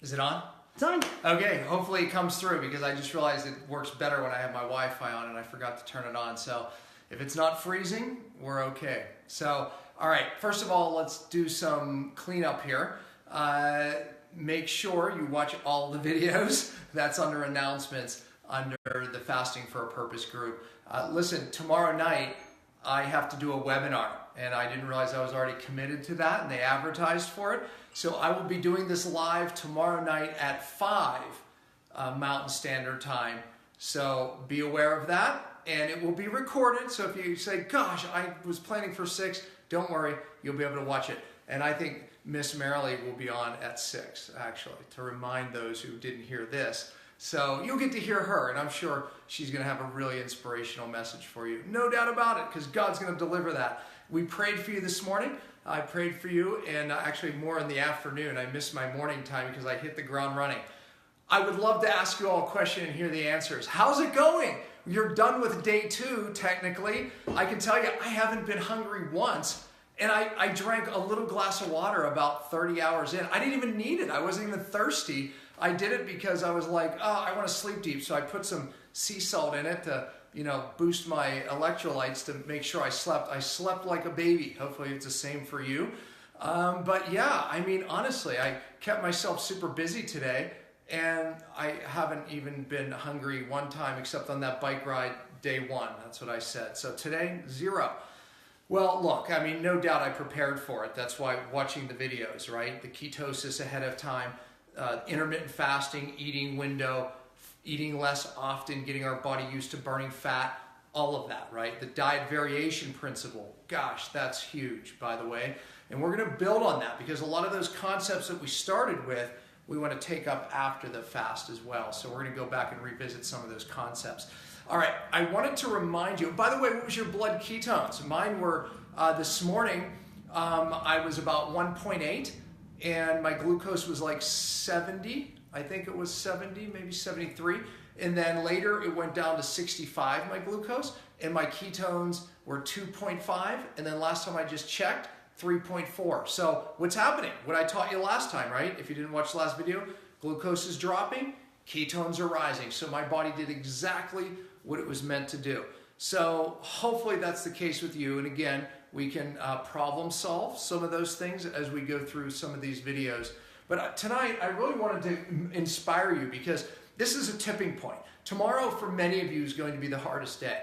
Is it on? It's on. Okay, hopefully it comes through because I just realized it works better when I have my Wi-Fi on and I forgot to turn it on. So if it's not freezing, we're okay. So, all right, first of all, let's do some cleanup here. Make sure you watch all the videos. That's under announcements under the Fasting for a Purpose group. Listen, tomorrow night I have to do a webinar and I didn't realize I was already committed to that and they advertised for it. So I will be doing this live tomorrow night at 5 Mountain Standard Time. So be aware of that and it will be recorded. So if you say, gosh, I was planning for 6, don't worry, you'll be able to watch it. And I think Miss Marilee will be on at 6 actually to remind those who didn't hear this. So you'll get to hear her, and I'm sure she's going to have a really inspirational message for you. No doubt about it, because God's going to deliver that. We prayed for you this morning. I prayed for you, and actually more in the afternoon. I missed my morning time because I hit the ground running. I would love to ask you all a question and hear the answers. How's it going? You're done with day 2, technically. I can tell you I haven't been hungry once, and I drank a little glass of water about 30 hours in. I didn't even need it. I wasn't even thirsty. I did it because I was like, oh, I want to sleep deep. So I put some sea salt in it to, boost my electrolytes to make sure I slept. I slept like a baby. Hopefully it's the same for you. But yeah, I mean, honestly, I kept myself super busy today and I haven't even been hungry one time except on that bike ride day 1. That's what I said. So today, 0. Well, look, I mean, no doubt I prepared for it. That's why watching the videos, right? The ketosis ahead of time. Intermittent fasting, eating window, eating less often, getting our body used to burning fat, all of that, right? The diet variation principle, gosh, that's huge, by the way. And we're going to build on that because a lot of those concepts that we started with, we want to take up after the fast as well. So we're going to go back and revisit some of those concepts. All right, I wanted to remind you, by the way, what was your blood ketones? Mine were this morning, I was about 1.8. And my glucose was like 70, I think it was 70, maybe 73. And then later it went down to 65, my glucose, and my ketones were 2.5. And then last time I just checked, 3.4. So what's happening? What I taught you last time, right? If you didn't watch the last video, glucose is dropping, ketones are rising. So my body did exactly what it was meant to do. So hopefully that's the case with you. And again, we can problem solve some of those things as we go through some of these videos. But tonight, I really wanted to inspire you because this is a tipping point. Tomorrow, for many of you, is going to be the hardest day.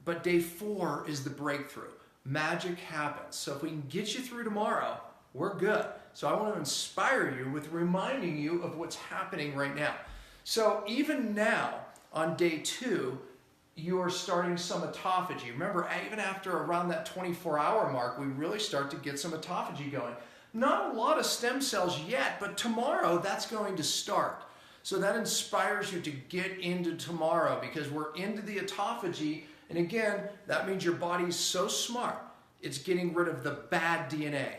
But day 4 is the breakthrough. Magic happens. So if we can get you through tomorrow, we're good. So I want to inspire you with reminding you of what's happening right now. So even now, on day 2, you are starting some autophagy. Remember, even after around that 24-hour mark, we really start to get some autophagy going. Not a lot of stem cells yet, but tomorrow that's going to start. So that inspires you to get into tomorrow because we're into the autophagy. And again, that means your body's so smart. It's getting rid of the bad DNA,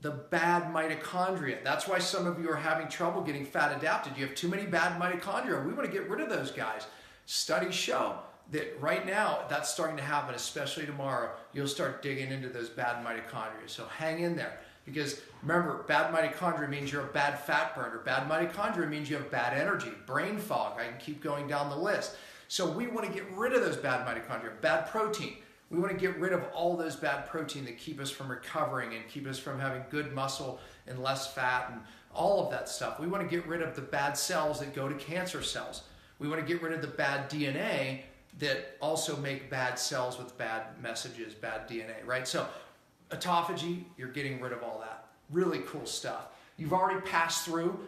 the bad mitochondria. That's why some of you are having trouble getting fat adapted. You have too many bad mitochondria. We want to get rid of those guys. Studies show that right now, that's starting to happen, especially tomorrow. You'll start digging into those bad mitochondria. So hang in there. Because remember, bad mitochondria means you're a bad fat burner. Bad mitochondria means you have bad energy, brain fog. I can keep going down the list. So we want to get rid of those bad mitochondria, bad protein. We want to get rid of all those bad protein that keep us from recovering and keep us from having good muscle and less fat and all of that stuff. We want to get rid of the bad cells that go to cancer cells. We want to get rid of the bad DNA that also make bad cells with bad messages, bad DNA, right? So autophagy, you're getting rid of all that. Really cool stuff. You've already passed through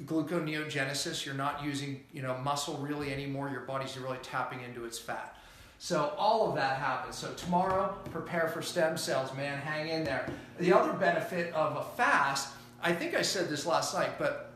gluconeogenesis. You're not using muscle really anymore. Your body's really tapping into its fat. So all of that happens. So tomorrow, prepare for stem cells, man. Hang in there. The other benefit of a fast, I think I said this last night, but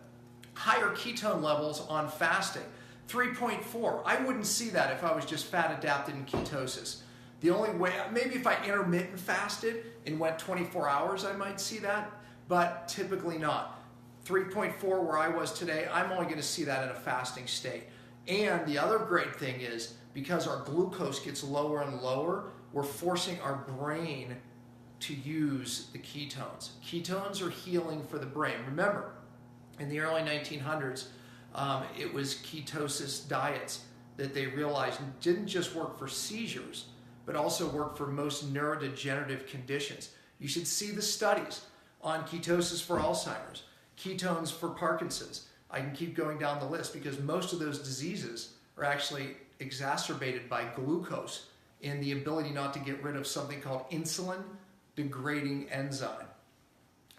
higher ketone levels on fasting. 3.4. I wouldn't see that if I was just fat adapted in ketosis. The only way, maybe if I intermittent fasted and went 24 hours, I might see that, but typically not. 3.4 where I was today, I'm only going to see that in a fasting state. And the other great thing is, because our glucose gets lower and lower, we're forcing our brain to use the ketones. Ketones are healing for the brain. Remember, In the early 1900s, it was ketosis diets that they realized didn't just work for seizures, but also worked for most neurodegenerative conditions. You should see the studies on ketosis for Alzheimer's, ketones for Parkinson's. I can keep going down the list because most of those diseases are actually exacerbated by glucose and the ability not to get rid of something called insulin degrading enzyme.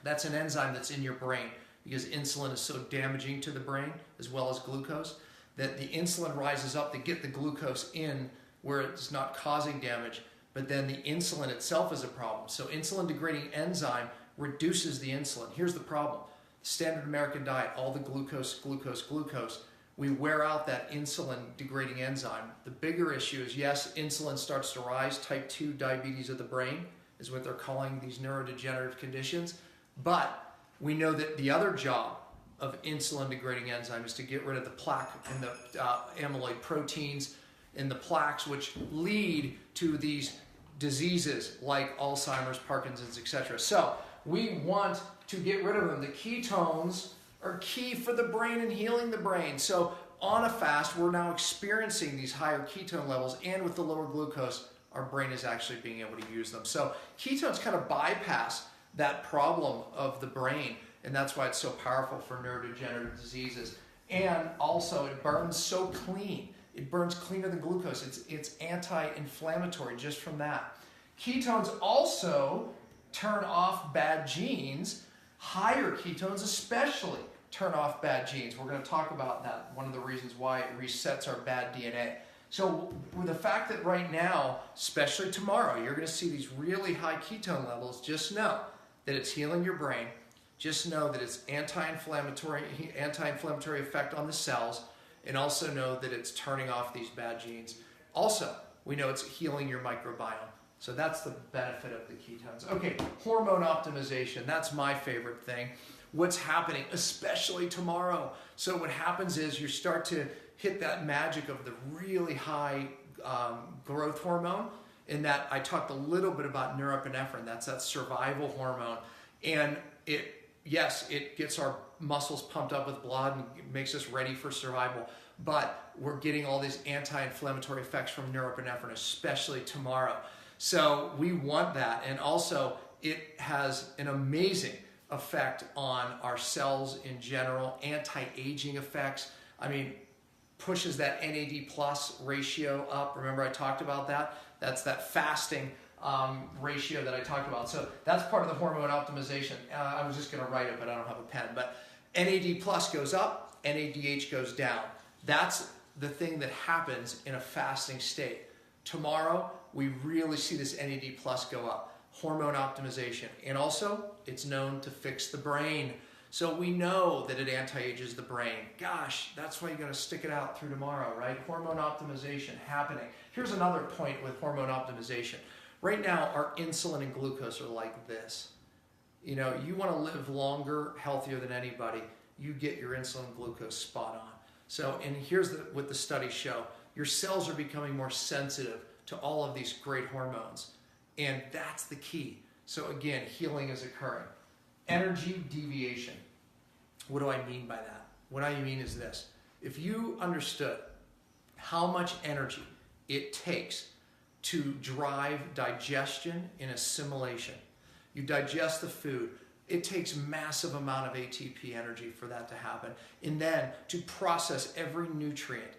That's an enzyme that's in your brain because insulin is so damaging to the brain as well as glucose that the insulin rises up to get the glucose in where it's not causing damage, but then the insulin itself is a problem. So insulin degrading enzyme reduces the insulin. Here's the problem. Standard American diet, all the glucose, glucose, glucose, we wear out that insulin degrading enzyme. The bigger issue is, yes, insulin starts to rise. Type 2 diabetes of the brain is what they're calling these neurodegenerative conditions. But we know that the other job of insulin degrading enzyme is to get rid of the plaque and the amyloid proteins in the plaques, which lead to these diseases like Alzheimer's, Parkinson's, etc. So we want to get rid of them. The ketones are key for the brain and healing the brain. So on a fast, we're now experiencing these higher ketone levels, and with the lower glucose, our brain is actually being able to use them. So ketones kind of bypass that problem of the brain, and that's why it's so powerful for neurodegenerative diseases. And also, it burns so clean. It burns cleaner than glucose. It's anti-inflammatory just from that. Ketones also turn off bad genes. Higher ketones especially turn off bad genes. We're going to talk about that, one of the reasons why it resets our bad DNA. So with the fact that right now, especially tomorrow, you're going to see these really high ketone levels, just know that it's healing your brain. Just know that it's anti-inflammatory effect on the cells, and also know that it's turning off these bad genes. Also, we know it's healing your microbiome. So that's the benefit of the ketones. Okay, hormone optimization. That's my favorite thing. What's happening, especially tomorrow? So what happens is you start to hit that magic of the really high growth hormone, in that I talked a little bit about norepinephrine. That's that survival hormone. And it gets our muscles pumped up with blood and makes us ready for survival. But we're getting all these anti-inflammatory effects from norepinephrine, especially tomorrow. So we want that. And also, it has an amazing effect on our cells in general, anti-aging effects. I mean, pushes that NAD plus ratio up. Remember I talked about that? That's that fasting ratio that I talked about. So that's part of the hormone optimization. I was just going to write it, but I don't have a pen. But NAD plus goes up, NADH goes down. That's the thing that happens in a fasting state. Tomorrow, we really see this NAD plus go up. Hormone optimization. And also, it's known to fix the brain. So we know that it anti-ages the brain. Gosh, that's why you're going to stick it out through tomorrow, right? Hormone optimization happening. Here's another point with hormone optimization. Right now, our insulin and glucose are like this. You know, you want to live longer, healthier than anybody, you get your insulin and glucose spot on. So, and here's what the studies show. Your cells are becoming more sensitive to all of these great hormones. And that's the key. So again, healing is occurring. Energy deviation. What do I mean by that? What I mean is this. If you understood how much energy it takes to drive digestion and assimilation, you digest the food, it takes massive amount of ATP energy for that to happen. And then to process every nutrient,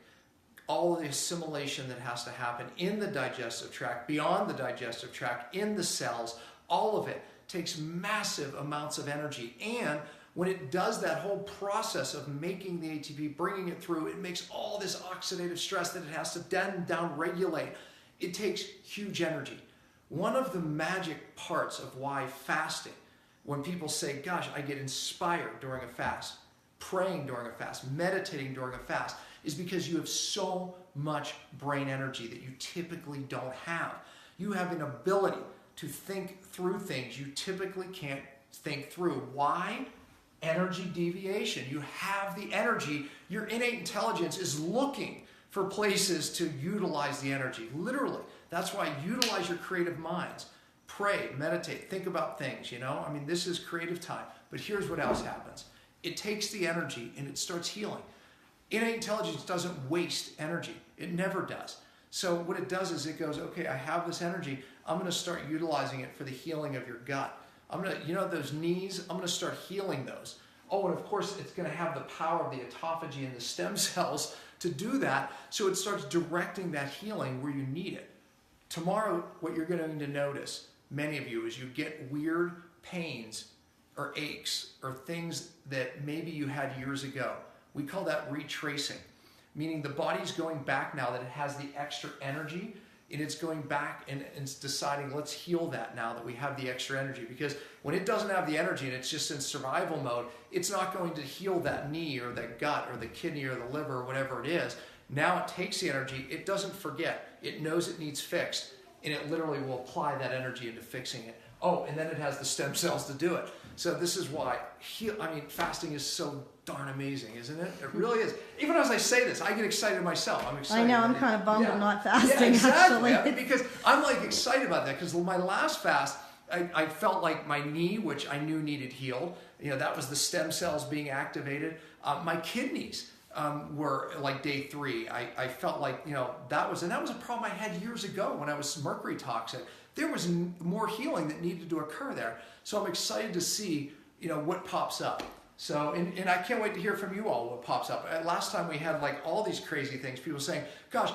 all of the assimilation that has to happen in the digestive tract, beyond the digestive tract, in the cells, all of it takes massive amounts of energy. And when it does that whole process of making the ATP, bringing it through, it makes all this oxidative stress that it has to then down-regulate. It takes huge energy. One of the magic parts of why fasting, when people say, gosh, I get inspired during a fast, praying during a fast, meditating during a fast, is because you have so much brain energy that you typically don't have. You have an ability to think through things you typically can't think through. Why? Energy deviation. You have the energy. Your innate intelligence is looking for places to utilize the energy. Literally. That's why utilize your creative minds. Pray, meditate, think about things, you know? I mean, this is creative time. But here's what else happens. it takes the energy and it starts healing. Innate intelligence doesn't waste energy. It never does. So what it does is it goes, okay, I have this energy. I'm going to start utilizing it for the healing of your gut. I'm going to, you know, those knees, I'm going to start healing those. Oh, and of course, it's going to have the power of the autophagy and the stem cells to do that. So it starts directing that healing where you need it. Tomorrow, what you're going to notice, many of you, is you get weird pains or aches or things that maybe you had years ago. We call that retracing, meaning the body's going back now that it has the extra energy, and it's going back and it's deciding, let's heal that now that we have the extra energy. Because when it doesn't have the energy and it's just in survival mode, it's not going to heal that knee or that gut or the kidney or the liver or whatever it is. Now it takes the energy, it doesn't forget, it knows it needs fixed, and it literally will apply that energy into fixing it. Oh, and then it has the stem cells to do it. So this is why, fasting is so darn amazing, isn't it? It really is. Even as I say this, I get excited myself. I'm excited. I know, I'm kind of bummed I'm not fasting, exactly. actually. Because I'm like excited about that, because my last fast, I felt like my knee, which I knew needed healed, you know, that was the stem cells being activated. My kidneys were like day 3. I felt like, you know, that was a problem I had years ago when I was mercury toxic. There was more healing that needed to occur there. So I'm excited to see, you know, what pops up. So, and I can't wait to hear from you all what pops up. Last time we had like all these crazy things, people saying, gosh,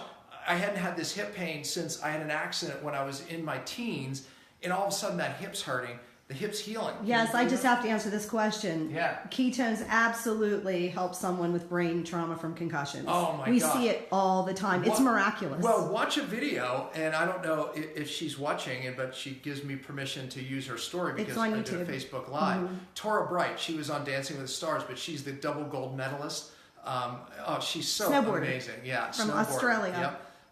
I hadn't had this hip pain since I had an accident when I was in my teens, and all of a sudden that hip's hurting. The hip's healing. Yes, I just have to answer this question. Yeah. Ketones absolutely help someone with brain trauma from concussions. Oh my God. We see it all the time. It's miraculous. Well, watch a video, and I don't know if she's watching it, but she gives me permission to use her story because I did a Facebook Live. Mm-hmm. Tora Bright, she was on Dancing with the Stars, but she's the double gold medalist. She's so amazing. Yeah, from Australia.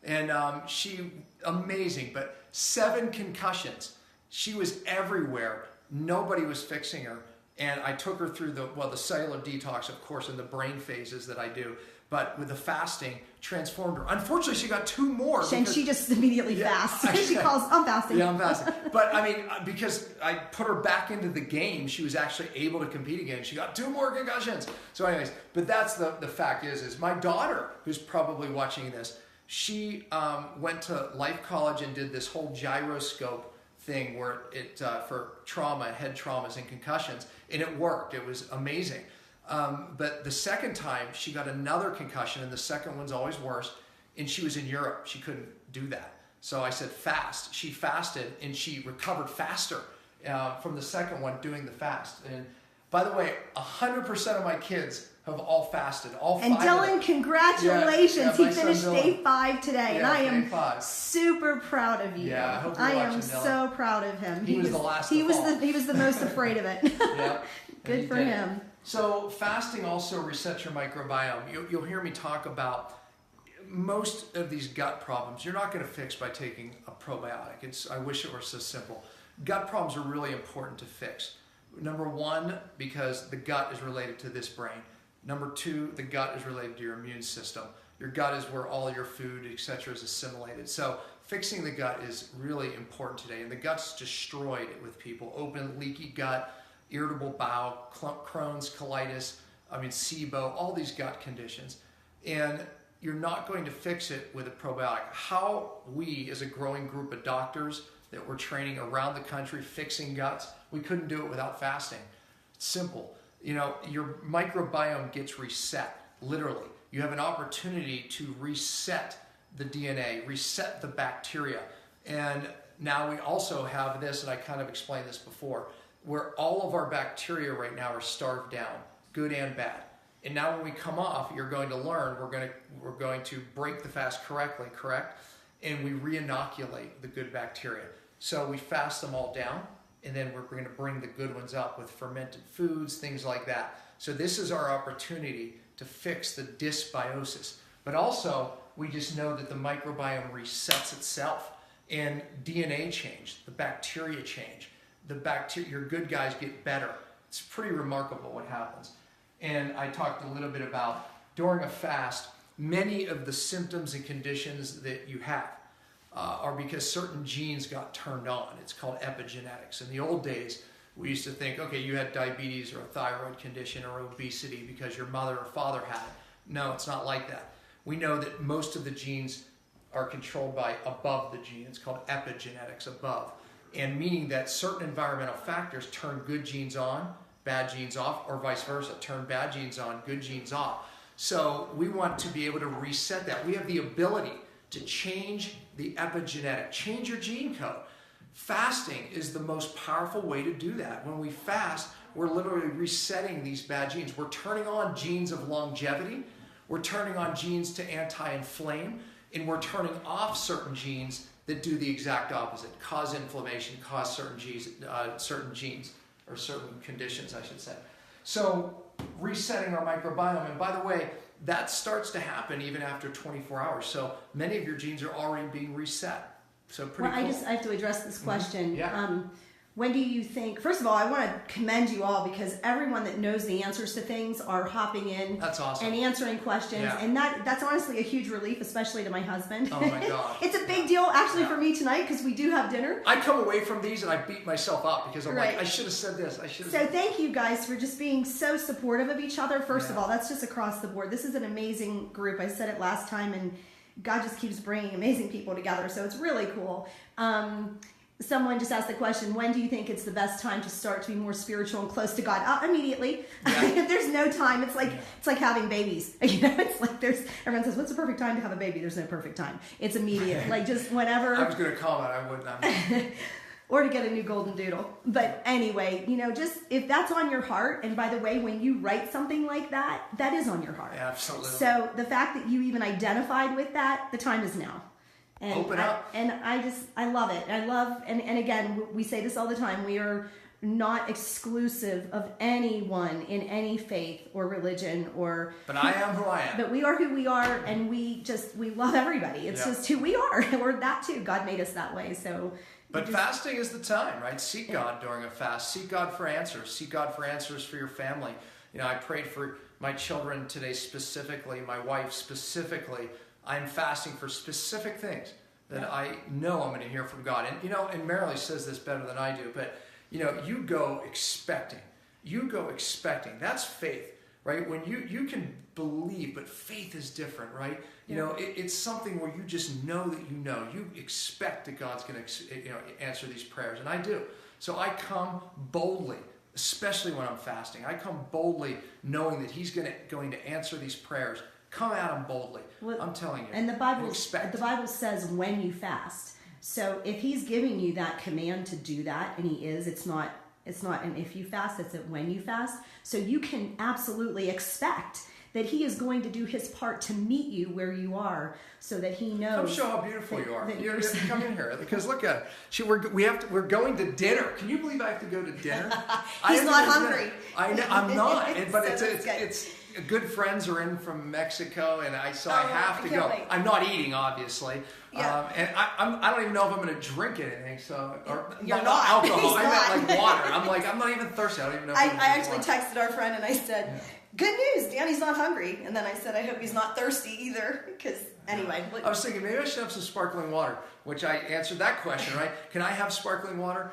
Yep. And she amazing, but 7 concussions. She was everywhere. Nobody was fixing her. And I took her through the cellular detox, of course, and the brain phases that I do. But with the fasting, transformed her. Unfortunately, she got 2 more. And she just immediately fasts. She calls, I'm fasting. Yeah, I'm fasting. But I mean, because I put her back into the game, she was actually able to compete again. She got 2 more concussions. So anyways, but that's the fact is my daughter, who's probably watching this, she went to Life College and did this whole gyroscope thing where it for trauma, head traumas and concussions, and it worked. It was amazing. But the second time she got another concussion, and the second one's always worse, and she was in Europe. She couldn't do that. So I said fast. She fasted and she recovered faster from the second one doing the fast. And by the way, 100% of my kids have all fasted. All 5 and Dylan, congratulations. Yeah, he finished day 5 today. Yeah, and I am super proud of you. Yeah, I hope you're I watching, am Dylan. So proud of him. He was the last he of was all. He was the most afraid of it. Yeah. Good for him. So fasting also resets your microbiome. You'll hear me talk about most of these gut problems. You're not going to fix by taking a probiotic. I wish it were so simple. Gut problems are really important to fix. Number 1, because the gut is related to this brain. Number 2, the gut is related to your immune system. Your gut is where all your food, etc., is assimilated. So fixing the gut is really important today. And the gut's destroyed with people. Open, leaky gut, irritable bowel, Crohn's, colitis, SIBO, all these gut conditions. And you're not going to fix it with a probiotic. How we, as a growing group of doctors that we're training around the country fixing guts, we couldn't do it without fasting. It's simple. You know, your microbiome gets reset, literally. You have an opportunity to reset the DNA, reset the bacteria. And now we also have this, and I kind of explained this before, where all of our bacteria right now are starved down, good and bad. And now when we come off, you're going to learn, we're going to break the fast correctly, correct? And we re-inoculate the good bacteria. So we fast them all down, and then we're going to bring the good ones up with fermented foods, things like that. So this is our opportunity to fix the dysbiosis. But also, we just know that the microbiome resets itself, and DNA change, the bacteria change. Your good guys get better. It's pretty remarkable what happens. And I talked a little bit about, during a fast, many of the symptoms and conditions that you have are because certain genes got turned on. It's called epigenetics. In the old days, we used to think, okay, you had diabetes or a thyroid condition or obesity because your mother or father had it. No, it's not like that. We know that most of the genes are controlled by above the gene. It's called epigenetics, above. And meaning that certain environmental factors turn good genes on, bad genes off, or vice versa, turn bad genes on, good genes off. So we want to be able to reset that. We have the ability to change the epigenetic, change your gene code. Fasting is the most powerful way to do that. When we fast, we're literally resetting these bad genes. We're turning on genes of longevity, we're turning on genes to anti-inflame, and we're turning off certain genes that do the exact opposite, cause inflammation, cause certain genes, or certain conditions, I should say. So resetting our microbiome, and by the way, that starts to happen even after 24 hours. So many of your genes are already being reset. So pretty cool. I have to address this question. Mm-hmm. Yeah. When do you think, first of all, I want to commend you all because everyone that knows the answers to things are hopping in. That's awesome. And answering questions. Yeah. And that's honestly a huge relief, especially to my husband. Oh my God. It's a big deal actually for me tonight because we do have dinner. I come away from these and I beat myself up because I'm Right. like, I should have said this. I should have So thank you guys for just being so supportive of each other. First of Yeah. all, that's just across the board. This is an amazing group. I said it last time and God just keeps bringing amazing people together. So it's really cool. Someone just asked the question, when do you think it's the best time to start to be more spiritual and close to God? Immediately. Yeah. There's no time. It's like having babies. You know, it's like everyone says, what's the perfect time to have a baby? There's no perfect time. It's immediate. Like just whenever. I was going to comment. I wouldn't. Or to get a new golden doodle. But anyway, you know, just if that's on your heart, and by the way, when you write something like that, that is on your heart. Yeah, absolutely. So the fact that you even identified with that, the time is now. And Open up. And I love it. And again, we say this all the time, we are not exclusive of anyone in any faith or religion or. But I am who I am. But we are who we are, and we love everybody. It's just who we are. We're that too. God made us that way. So. But fasting is the time, right? Seek God during a fast. Seek God for answers. Seek God for answers for your family. You know, I prayed for my children today specifically, my wife specifically. I'm fasting for specific things that I know I'm going to hear from God. And, you know, and Marilee says this better than I do, but, you know, you go expecting. You go expecting. That's faith, right? When you can believe, but faith is different, right? You know, it's something where you just know that you know. You expect that God's going to answer these prayers, and I do. So I come boldly, especially when I'm fasting. I come boldly knowing that He's going to answer these prayers. Come at Him boldly. Well, I'm telling you. And the Bible says when you fast. So if He's giving you that command to do that, and He is, it's not an if you fast, it's a when you fast. So you can absolutely expect that He is going to do His part to meet you where you are, so that He knows. Come show how beautiful you are. You come in here because look at it. We're going to dinner. Can you believe I have to go to dinner? He's not hungry. I'm not. But so it's good friends are in from Mexico, and I have to go. Wait. I'm not eating, obviously. Yeah. And I don't even know if I'm going to drink anything. So You're not alcohol. He's I meant not. like water. I'm not even thirsty. I don't even know. I actually texted our friend and I said, "Good news, Danny's not hungry." And then I said, "I hope he's not thirsty either." Because anyway, I was thinking maybe I should have some sparkling water. Which I answered that question, right? Can I have sparkling water?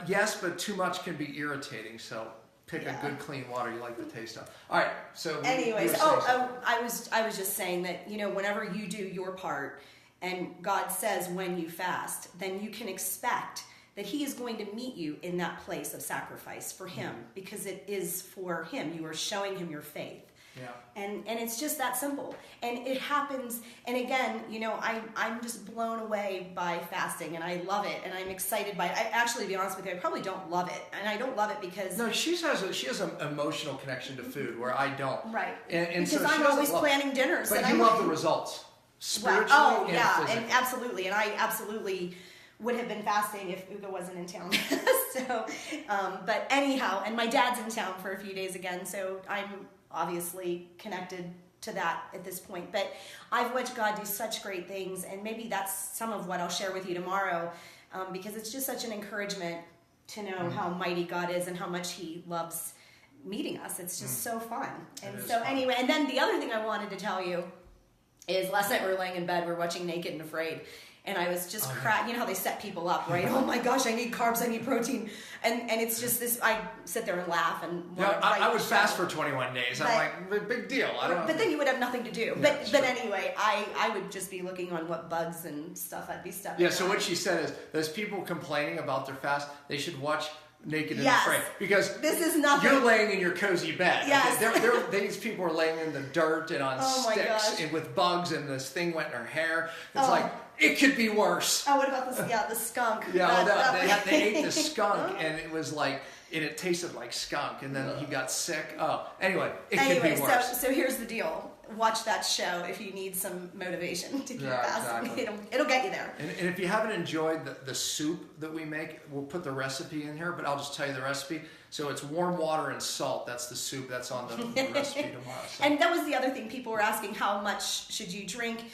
Yes, but too much can be irritating. So. Pick a good, clean water you like the taste of. All right, so... Anyways, I was just saying that, you know, whenever you do your part and God says when you fast, then you can expect that He is going to meet you in that place of sacrifice for Him, because it is for Him. You are showing Him your faith. Yeah. And it's just that simple. And it happens, and again, you know, I'm just blown away by fasting, and I love it, and I'm excited by it. I actually, to be honest with you, I probably don't love it. And I don't love it because... No, she has an emotional connection to food where I don't. Right. And because so I'm always planning dinners. But you love the results. Spiritually and physically. And absolutely. And I absolutely would have been fasting if Ugo wasn't in town. So, but anyhow, and my dad's in town for a few days again, so I'm obviously connected to that at this point. But I've watched God do such great things, and maybe that's some of what I'll share with you tomorrow, because it's just such an encouragement to know how mighty God is and how much He loves meeting us. It's just so fun. And so anyway, and then the other thing I wanted to tell you is last night we were laying in bed, we were watching Naked and Afraid, and I was just cracking. You know how they set people up, right? Oh my gosh, I need carbs, I need protein, and it's just this. I sit there and laugh and. I would fast for 21 days. I'm like, big deal. I don't. But then you would have nothing to do. Yeah, but anyway, I would just be looking on what bugs and stuff I'd be stuck. Yeah. So what she said is, those people complaining about their fast, they should watch Naked and Afraid, because this is nothing. You're laying in your cozy bed. Yes. These people are laying in the dirt and on sticks and with bugs, and this thing went in her hair. It's like, it could be worse. Oh, what about this? Yeah, the skunk. Yeah, they ate the skunk, and it was like, and it tasted like skunk, and then he got sick. Oh, anyway, it could be worse. So here's the deal. Watch that show if you need some motivation to keep fasting. Exactly. It'll get you there. And if you haven't enjoyed the soup that we make, we'll put the recipe in here, but I'll just tell you the recipe. So it's warm water and salt. That's the soup. That's on the recipe tomorrow. So. And that was the other thing. People were asking, how much should you drink?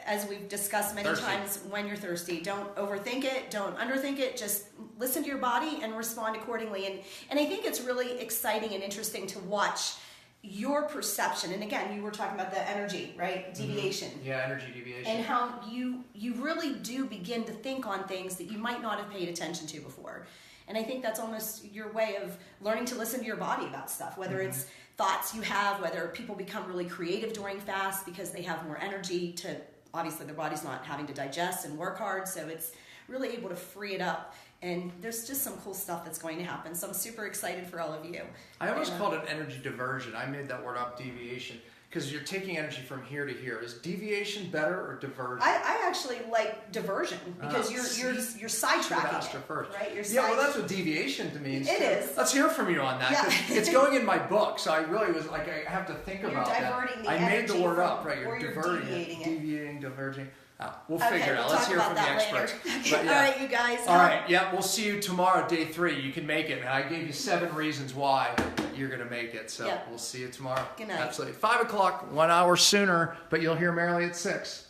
As we've discussed many times, when you're thirsty, don't overthink it, don't underthink it, just listen to your body and respond accordingly. And I think it's really exciting and interesting to watch your perception. And again, you were talking about the energy, right? Deviation. Mm-hmm. Yeah, energy deviation. And how you really do begin to think on things that you might not have paid attention to before. And I think that's almost your way of learning to listen to your body about stuff, whether it's thoughts you have, whether people become really creative during fast because they have more energy to, obviously their body's not having to digest and work hard, so it's really able to free it up. And there's just some cool stuff that's going to happen. So I'm super excited for all of you. I always called it energy diversion. I made that word up, deviation, because you're taking energy from here to here. Is deviation better or diversion? I actually like diversion because you're sidetracking it, first. right? Well, that's what deviation means. It is. Let's hear from you on that. Yeah. It's going in my book, so I really was like, I have to think about that. You're diverting the I made the word up, right? You're diverting deviating it. Deviating, diverging. We'll figure it out. Let's hear from the experts. Okay. All right, you guys. All right. Yeah, we'll see you tomorrow, day 3. You can make it. And I gave you 7 reasons why you're going to make it. So we'll see you tomorrow. Good night. Absolutely. 5 o'clock, 1 hour sooner, but you'll hear Marilee at 6.